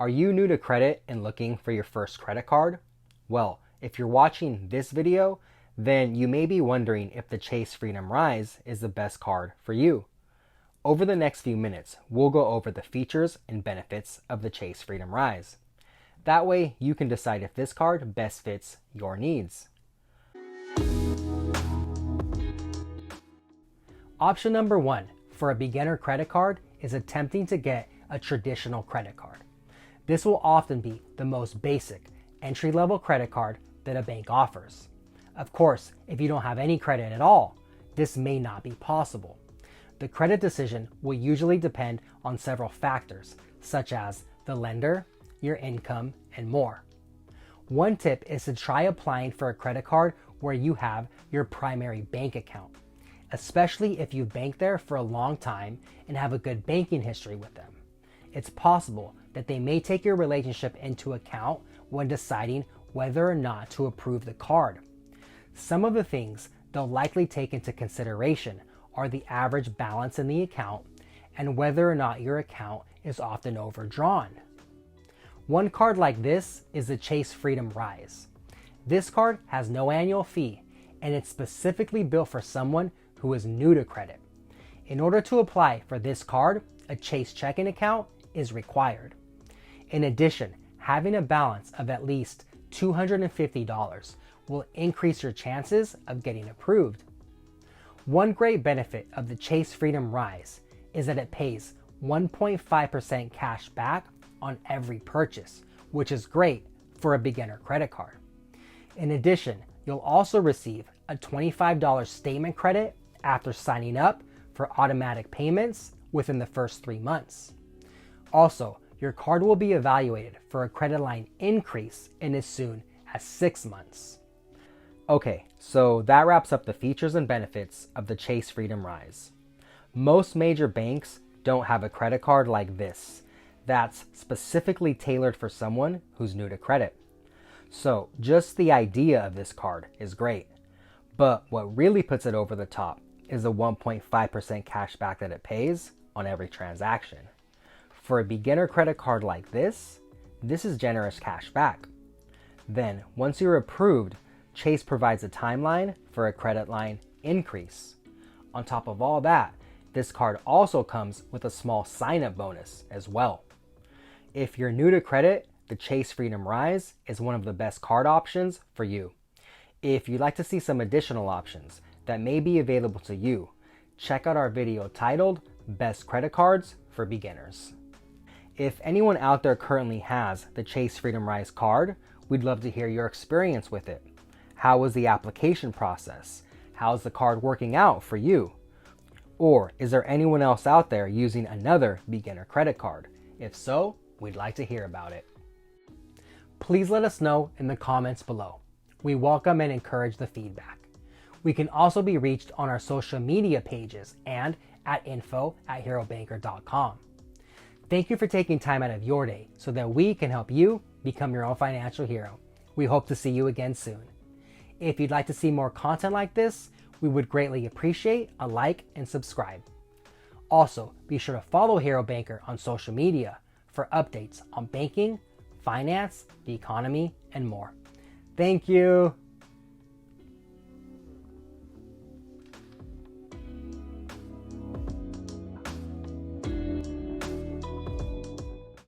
Are you new to credit and looking for your first credit card? Well, if you're watching this video, then you may be wondering if the Chase Freedom Rise is the best card for you. Over the next few minutes, we'll go over the features and benefits of the Chase Freedom Rise. That way, you can decide if this card best fits your needs. Option number 1 for a beginner credit card is attempting to get a traditional credit card. This will often be the most basic, entry-level credit card that a bank offers. Of course, if you don't have any credit at all, this may not be possible. The credit decision will usually depend on several factors, such as the lender, your income, and more. One tip is to try applying for a credit card where you have your primary bank account, especially if you've banked there for a long time and have a good banking history with them. It's possible that they may take your relationship into account when deciding whether or not to approve the card. Some of the things they'll likely take into consideration are the average balance in the account and whether or not your account is often overdrawn. One card like this is the Chase Freedom Rise. This card has no annual fee and it's specifically built for someone who is new to credit. In order to apply for this card, a Chase checking account is required. In addition, having a balance of at least $250 will increase your chances of getting approved. One great benefit of the Chase Freedom Rise is that it pays 1.5% cash back on every purchase, which is great for a beginner credit card. In addition, you'll also receive a $25 statement credit after signing up for automatic payments within the first 3 months. Also, your card will be evaluated for a credit line increase in as soon as 6 months. Okay, so that wraps up the features and benefits of the Chase Freedom Rise. Most major banks don't have a credit card like this that's specifically tailored for someone who's new to credit. So just the idea of this card is great, but what really puts it over the top is the 1.5% cash back that it pays on every transaction. For a beginner credit card like this is generous cash back. Then, once you're approved, Chase provides a timeline for a credit line increase. On top of all that, this card also comes with a small sign-up bonus as well. If you're new to credit, the Chase Freedom Rise is one of the best card options for you. If you'd like to see some additional options that may be available to you, check out our video titled Best Credit Cards for Beginners. If anyone out there currently has the Chase Freedom Rise card, we'd love to hear your experience with it. How was the application process? How's the card working out for you? Or is there anyone else out there using another beginner credit card? If so, we'd like to hear about it. Please let us know in the comments below. We welcome and encourage the feedback. We can also be reached on our social media pages and at info@herobanker.com. Thank you for taking time out of your day so that we can help you become your own financial hero. We hope to see you again soon. If you'd like to see more content like this, we would greatly appreciate a like and subscribe. Also, be sure to follow Hero Banker on social media for updates on banking, finance, the economy, and more. Thank you.